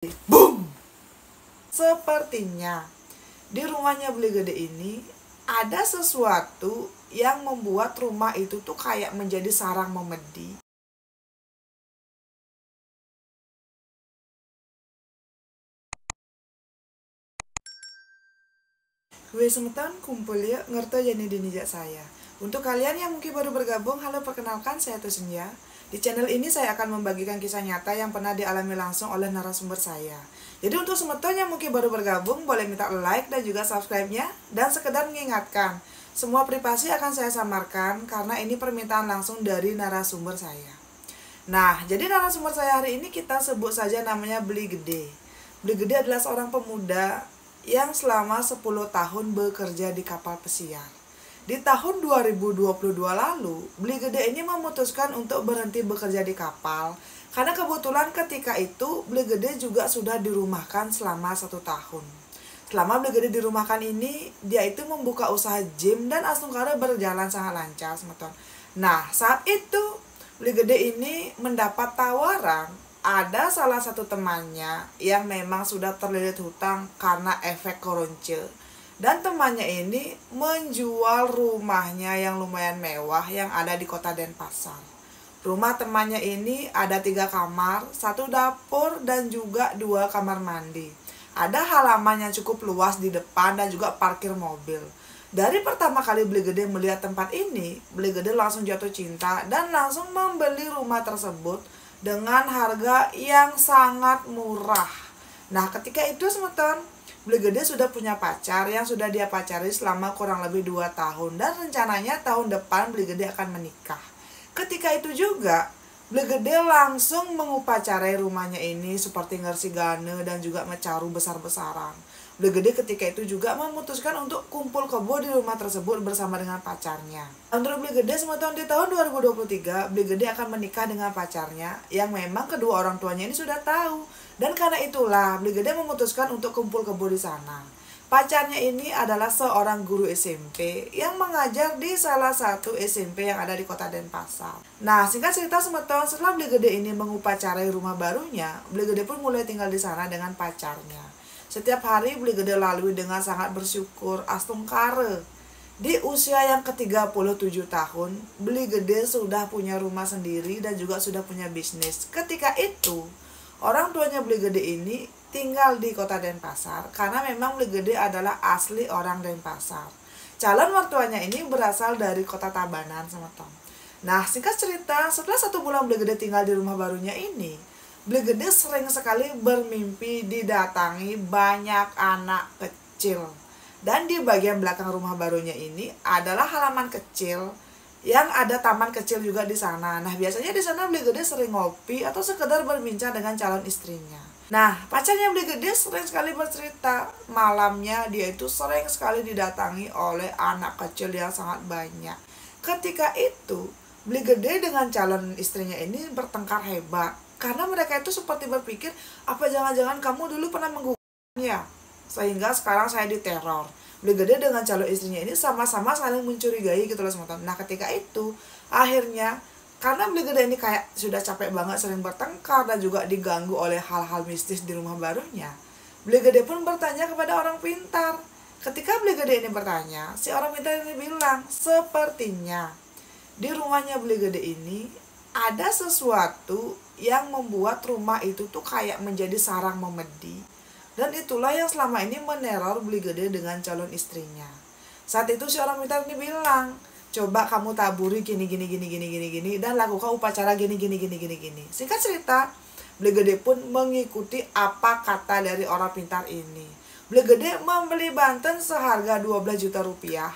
Boom! Sepertinya di rumahnya Beli Gede ini ada sesuatu yang membuat rumah itu tuh kayak menjadi sarang memedi. Gue semeton kumpul ya ngerti jadi dinijak saya. Untuk kalian yang mungkin baru bergabung, halo perkenalkan saya Tusenja. Di channel ini saya akan membagikan kisah nyata yang pernah dialami langsung oleh narasumber saya. Jadi untuk semeton yang mungkin baru bergabung, boleh minta like dan juga subscribe-nya. Dan sekedar mengingatkan, semua privasi akan saya samarkan karena ini permintaan langsung dari narasumber saya. Nah, jadi narasumber saya hari ini kita sebut saja namanya Beli Gede. Beli Gede adalah seorang pemuda yang selama 10 tahun bekerja di kapal pesiar. Di tahun 2022 lalu, Beli Gede ini memutuskan untuk berhenti bekerja di kapal karena kebetulan ketika itu Beli Gede juga sudah dirumahkan selama 1 tahun. Selama Beli Gede dirumahkan ini, dia itu membuka usaha gym dan Astungkara berjalan sangat lancar, semeton. Nah, saat itu Beli Gede ini mendapat tawaran ada salah satu temannya yang memang sudah terlilit hutang karena efek koronce. Dan temannya ini menjual rumahnya yang lumayan mewah yang ada di kota Denpasar. Rumah temannya ini ada 3 kamar, 1 dapur dan juga 2 kamar mandi. Ada halaman yang cukup luas di depan dan juga parkir mobil. Dari pertama kali Beli Gede melihat tempat ini, Beli Gede langsung jatuh cinta dan langsung membeli rumah tersebut dengan harga yang sangat murah. Nah, ketika itu semeton, Beli Gede sudah punya pacar yang sudah dia pacari selama kurang lebih 2 tahun. Dan rencananya tahun depan Beli Gede akan menikah. Ketika itu juga, Beli Gede langsung mengupacarai rumahnya ini seperti ngersigane dan juga mecaru besar-besaran. Beli Gede ketika itu juga memutuskan untuk kumpul kebo di rumah tersebut bersama dengan pacarnya. Menurut Beli Gede semeton di tahun 2023, Beli Gede akan menikah dengan pacarnya yang memang kedua orang tuanya ini sudah tahu. Dan karena itulah Beli Gede memutuskan untuk kumpul kebo di sana. Pacarnya ini adalah seorang guru SMP yang mengajar di salah satu SMP yang ada di kota Denpasar. Nah, singkat cerita semeton, setelah Beli Gede ini mengupacarai rumah barunya, Beli Gede pun mulai tinggal di sana dengan pacarnya. Setiap hari Beli Gede lalui dengan sangat bersyukur Astungkara. Di usia yang ke-37 tahun, Beli Gede sudah punya rumah sendiri dan juga sudah punya bisnis. Ketika itu, orang tuanya Beli Gede ini tinggal di kota Denpasar karena memang Beli Gede adalah asli orang Denpasar. Calon mertuanya ini berasal dari kota Tabanan, semeton. Nah, singkat cerita, setelah 1 bulan Beli Gede tinggal di rumah barunya ini, Beli Gede sering sekali bermimpi didatangi banyak anak kecil. Dan di bagian belakang rumah barunya ini adalah halaman kecil yang ada taman kecil juga di sana. Nah, biasanya di sana Beli Gede sering ngopi atau sekedar berbincang dengan calon istrinya. Nah, pacarnya Beli Gede sering sekali bercerita malamnya dia itu sering sekali didatangi oleh anak kecil yang sangat banyak. Ketika itu, Beli Gede dengan calon istrinya ini bertengkar hebat. Karena mereka itu seperti berpikir, apa jangan-jangan kamu dulu pernah menggugurnya, sehingga sekarang saya diteror. Beli Gede dengan calon istrinya ini sama-sama saling mencurigai gitu loh, teman-teman. Nah, ketika itu, akhirnya, karena Beli Gede ini kayak sudah capek banget sering bertengkar dan juga diganggu oleh hal-hal mistis di rumah barunya, Beli Gede pun bertanya kepada orang pintar. Ketika Beli Gede ini bertanya, si orang pintar ini bilang, sepertinya di rumahnya Beli Gede ini ada sesuatu yang membuat rumah itu tuh kayak menjadi sarang memedi. Dan itulah yang selama ini meneror Beli Gede dengan calon istrinya. Saat itu si orang pintar ini bilang, coba kamu taburi gini dan lakukan upacara gini. Singkat cerita, Beli Gede pun mengikuti apa kata dari orang pintar ini. Beli Gede membeli Banten seharga 12 juta rupiah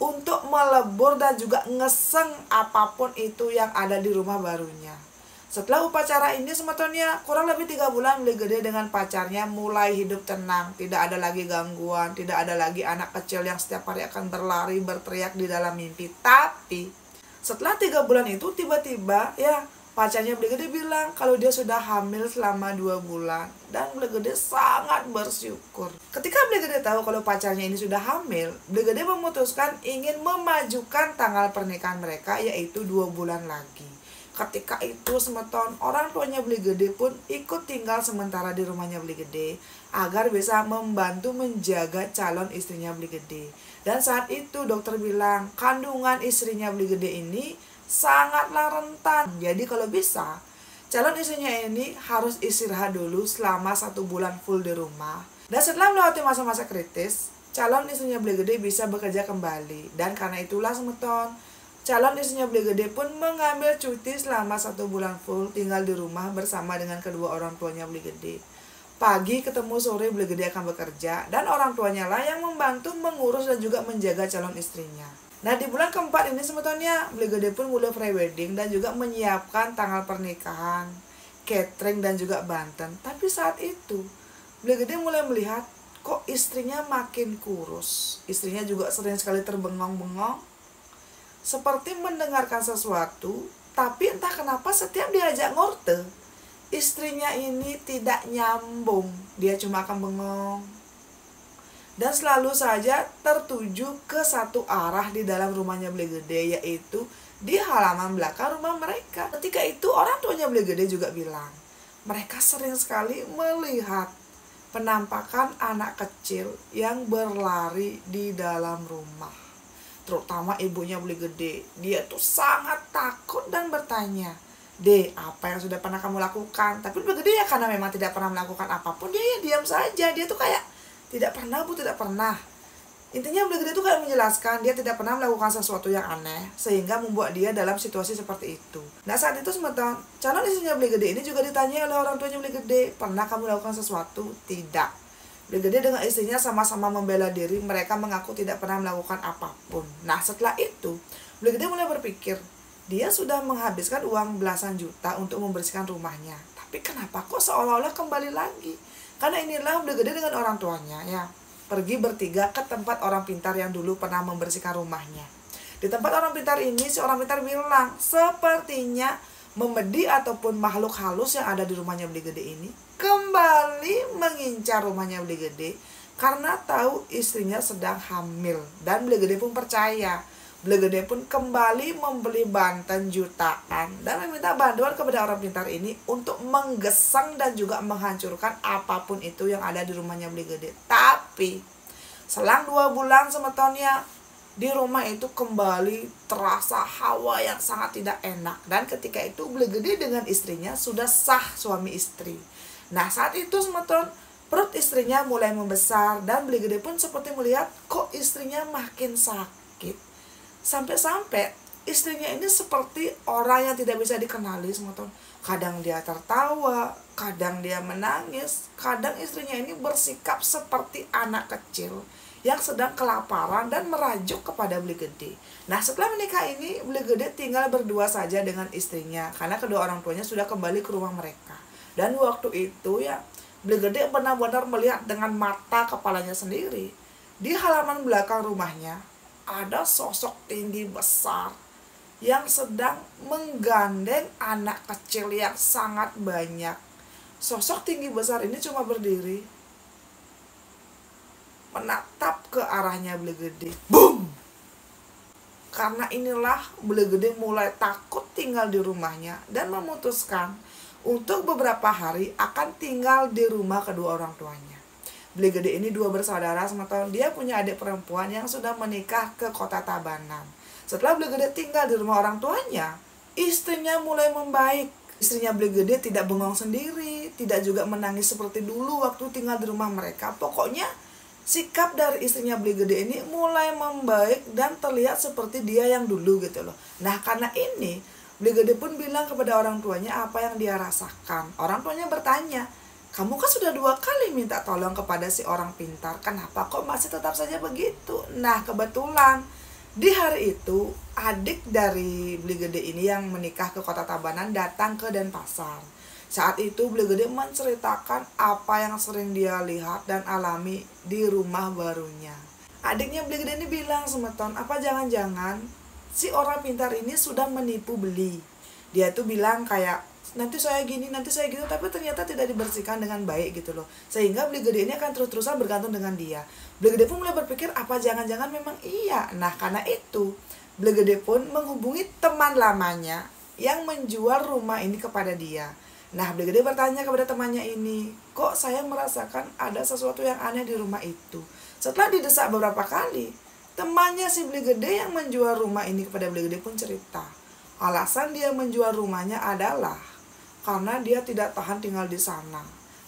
untuk melebur dan juga ngeseng apapun itu yang ada di rumah barunya. Setelah upacara ini semetonnya kurang lebih 3 bulan Beli Gede dengan pacarnya mulai hidup tenang. Tidak ada lagi gangguan, tidak ada lagi anak kecil yang setiap hari akan berlari berteriak di dalam mimpi. Tapi setelah 3 bulan itu tiba-tiba ya pacarnya Beli Gede bilang kalau dia sudah hamil selama 2 bulan. Dan Beli Gede sangat bersyukur. Ketika Beli Gede tahu kalau pacarnya ini sudah hamil, Beli Gede memutuskan ingin memajukan tanggal pernikahan mereka yaitu 2 bulan lagi. Ketika itu semeton, orang tuanya Beli Gede pun ikut tinggal sementara di rumahnya Beli Gede agar bisa membantu menjaga calon istrinya Beli Gede. Dan saat itu dokter bilang kandungan istrinya Beli Gede ini sangatlah rentan. Jadi kalau bisa calon istrinya ini harus istirahat dulu selama 1 bulan full di rumah. Dan setelah melewati masa-masa kritis, calon istrinya Beli Gede bisa bekerja kembali. Dan karena itulah semeton, calon istrinya Beli Gede pun mengambil cuti selama 1 bulan full tinggal di rumah bersama dengan kedua orang tuanya Beli Gede. Pagi ketemu sore Beli Gede akan bekerja dan orang tuanya lah yang membantu mengurus dan juga menjaga calon istrinya. Nah di bulan keempat ini sebetulnya Beli Gede pun mulai pre-wedding dan juga menyiapkan tanggal pernikahan, catering dan juga banten. Tapi saat itu Beli Gede mulai melihat kok istrinya makin kurus. Istrinya juga sering sekali terbengong-bengong, seperti mendengarkan sesuatu, tapi entah kenapa setiap diajak ngorte, istrinya ini tidak nyambung. Dia cuma akan bengong. Dan selalu saja tertuju ke satu arah di dalam rumahnya Beli Gede, yaitu di halaman belakang rumah mereka. Ketika itu orang tuanya Beli Gede juga bilang, mereka sering sekali melihat penampakan anak kecil yang berlari di dalam rumah. Terutama ibunya Beli Gede, dia tuh sangat takut dan bertanya, "Dek, apa yang sudah pernah kamu lakukan?" Tapi Beli Gede ya karena memang tidak pernah melakukan apapun, dia ya diam saja. Dia tuh kayak, "Tidak pernah Bu, tidak pernah." Intinya Beli Gede tuh kayak menjelaskan dia tidak pernah melakukan sesuatu yang aneh, sehingga membuat dia dalam situasi seperti itu. Nah saat itu semeton, calon istrinya Beli Gede ini juga ditanya oleh orang tuanya Beli Gede, "Pernah kamu melakukan sesuatu?" Tidak. Beli Gede dengan istrinya sama-sama membela diri, mereka mengaku tidak pernah melakukan apapun. Nah setelah itu, Beli Gede mulai berpikir, dia sudah menghabiskan uang belasan juta untuk membersihkan rumahnya. Tapi kenapa kok seolah-olah kembali lagi? Karena inilah Beli Gede dengan orang tuanya ya, pergi bertiga ke tempat orang pintar yang dulu pernah membersihkan rumahnya. Di tempat orang pintar ini, si orang pintar bilang, sepertinya memedi ataupun makhluk halus yang ada di rumahnya Beli Gede ini kembali mengincar rumahnya Beli Gede karena tahu istrinya sedang hamil. Dan Beli Gede pun percaya. Beli Gede pun kembali membeli banten jutaan dan meminta bantuan kepada orang pintar ini untuk menggesang dan juga menghancurkan apapun itu yang ada di rumahnya Beli Gede. Tapi selang 2 bulan semetonnya, di rumah itu kembali terasa hawa yang sangat tidak enak. Dan ketika itu Beli Gede dengan istrinya sudah sah suami istri. Nah saat itu semeton, perut istrinya mulai membesar dan Beli Gede pun seperti melihat kok istrinya makin sakit. Sampai-sampai istrinya ini seperti orang yang tidak bisa dikenali semeton. Kadang dia tertawa, kadang dia menangis, kadang istrinya ini bersikap seperti anak kecil yang sedang kelaparan dan merajuk kepada Beli Gede. Nah setelah menikah ini Beli Gede tinggal berdua saja dengan istrinya karena kedua orang tuanya sudah kembali ke rumah mereka. Dan waktu itu ya Beli Gede benar-benar melihat dengan mata kepalanya sendiri. Di halaman belakang rumahnya ada sosok tinggi besar yang sedang menggandeng anak kecil yang sangat banyak. Sosok tinggi besar ini cuma berdiri menatap ke arahnya Beli Gede. Boom! Karena inilah Beli Gede mulai takut tinggal di rumahnya dan memutuskan untuk beberapa hari akan tinggal di rumah kedua orang tuanya. Beli Gede ini 2 bersaudara semeton, dia punya adik perempuan yang sudah menikah ke kota Tabanan. Setelah Beli Gede tinggal di rumah orang tuanya, istrinya mulai membaik. Istrinya Beli Gede tidak bengong sendiri, tidak juga menangis seperti dulu waktu tinggal di rumah mereka. Pokoknya sikap dari istrinya Beli Gede ini mulai membaik dan terlihat seperti dia yang dulu gitu loh. Nah karena ini Beli Gede pun bilang kepada orang tuanya apa yang dia rasakan. Orang tuanya bertanya, "Kamu kan sudah 2 kali minta tolong kepada si orang pintar, kenapa kok masih tetap saja begitu?" Nah kebetulan di hari itu adik dari Beli Gede ini yang menikah ke kota Tabanan datang ke Denpasar. Saat itu Beli Gede menceritakan apa yang sering dia lihat dan alami di rumah barunya. Adiknya Beli Gede ini bilang semeton, apa jangan-jangan si orang pintar ini sudah menipu Beli. Dia tuh bilang kayak, nanti saya gini, nanti saya gitu, tapi ternyata tidak dibersihkan dengan baik gitu loh. Sehingga Beli Gede ini akan terus-terusan bergantung dengan dia. Beli Gede pun mulai berpikir, apa jangan-jangan memang iya. Nah karena itu Beli Gede pun menghubungi teman lamanya yang menjual rumah ini kepada dia. Nah, Beli Gede bertanya kepada temannya ini, kok saya merasakan ada sesuatu yang aneh di rumah itu. Setelah didesak beberapa kali, temannya si Beli Gede yang menjual rumah ini kepada Beli Gede pun cerita. Alasan dia menjual rumahnya adalah karena dia tidak tahan tinggal di sana.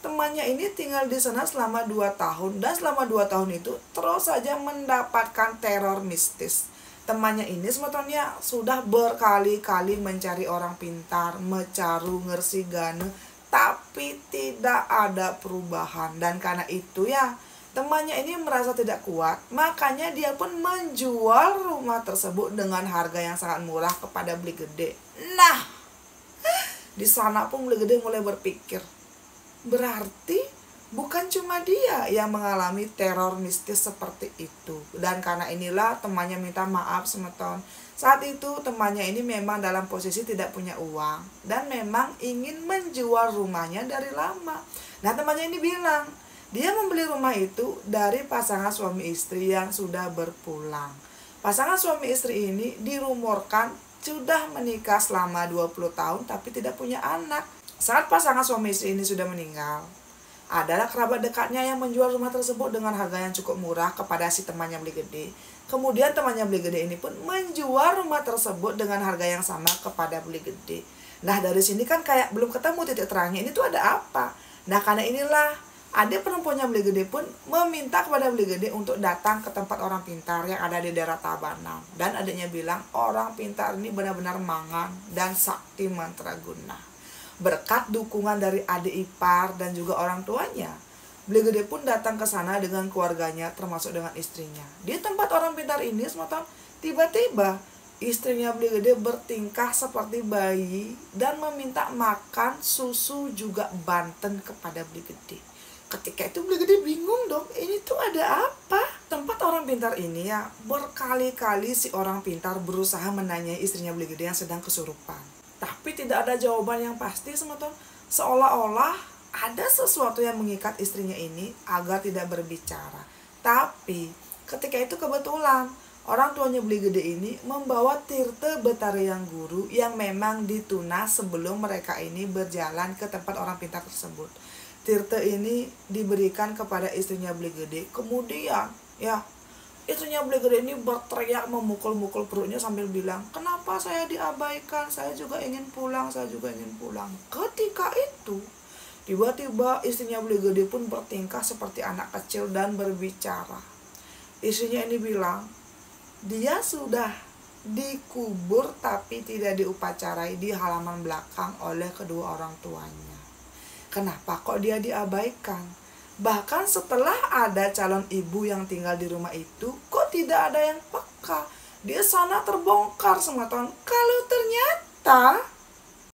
Temannya ini tinggal di sana selama 2 tahun, dan selama 2 tahun itu terus saja mendapatkan teror mistis. Temannya ini sebetulnya sudah berkali-kali mencari orang pintar, mecaru, ngersigane, tapi tidak ada perubahan. Dan karena itu ya, temannya ini merasa tidak kuat, makanya dia pun menjual rumah tersebut dengan harga yang sangat murah kepada Beli Gede. Nah, di sana pun Beli Gede mulai berpikir, berarti bukan cuma dia yang mengalami teror mistis seperti itu. Dan karena inilah temannya minta maaf semeton. Saat itu temannya ini memang dalam posisi tidak punya uang dan memang ingin menjual rumahnya dari lama. Nah, temannya ini bilang, dia membeli rumah itu dari pasangan suami istri yang sudah berpulang. Pasangan suami istri ini dirumorkan sudah menikah selama 20 tahun tapi tidak punya anak. Saat pasangan suami istri ini sudah meninggal, adalah kerabat dekatnya yang menjual rumah tersebut dengan harga yang cukup murah kepada si temannya Beli Gede. Kemudian temannya Beli Gede ini pun menjual rumah tersebut dengan harga yang sama kepada Beli Gede. Nah, dari sini kan kayak belum ketemu titik terangnya, ini tuh ada apa? Nah, karena inilah adik perempuannya Beli Gede pun meminta kepada Beli Gede untuk datang ke tempat orang pintar yang ada di daerah Tabanan. Dan adiknya bilang, orang pintar ini benar-benar mangan dan sakti mantraguna. Berkat dukungan dari adik ipar dan juga orang tuanya, Beli Gede pun datang ke sana dengan keluarganya termasuk dengan istrinya. Di tempat orang pintar ini semata tiba-tiba istrinya Beli Gede bertingkah seperti bayi dan meminta makan susu juga banten kepada Beli Gede. Ketika itu Beli Gede bingung dong, ini tuh ada apa? Tempat orang pintar ini ya, berkali-kali si orang pintar berusaha menanyai istrinya Beli Gede yang sedang kesurupan. Tapi tidak ada jawaban yang pasti semeton. Seolah-olah ada sesuatu yang mengikat istrinya ini agar tidak berbicara. Tapi ketika itu kebetulan orang tuanya Beli Gede ini membawa Tirte Betariang Guru yang memang ditunas sebelum mereka ini berjalan ke tempat orang pintar tersebut. Tirte ini diberikan kepada istrinya Beli Gede. Kemudian ya, istrinya Beli Gede ini berteriak memukul-mukul perutnya sambil bilang, kenapa saya diabaikan, saya juga ingin pulang, saya juga ingin pulang. Ketika itu tiba-tiba istrinya Beli Gede pun bertingkah seperti anak kecil dan berbicara. Istrinya ini bilang, dia sudah dikubur tapi tidak diupacarai di halaman belakang oleh kedua orang tuanya. Kenapa kok dia diabaikan? Bahkan setelah ada calon ibu yang tinggal di rumah itu, kok tidak ada yang peka. Di sana terbongkar semua tahun. Kalau ternyata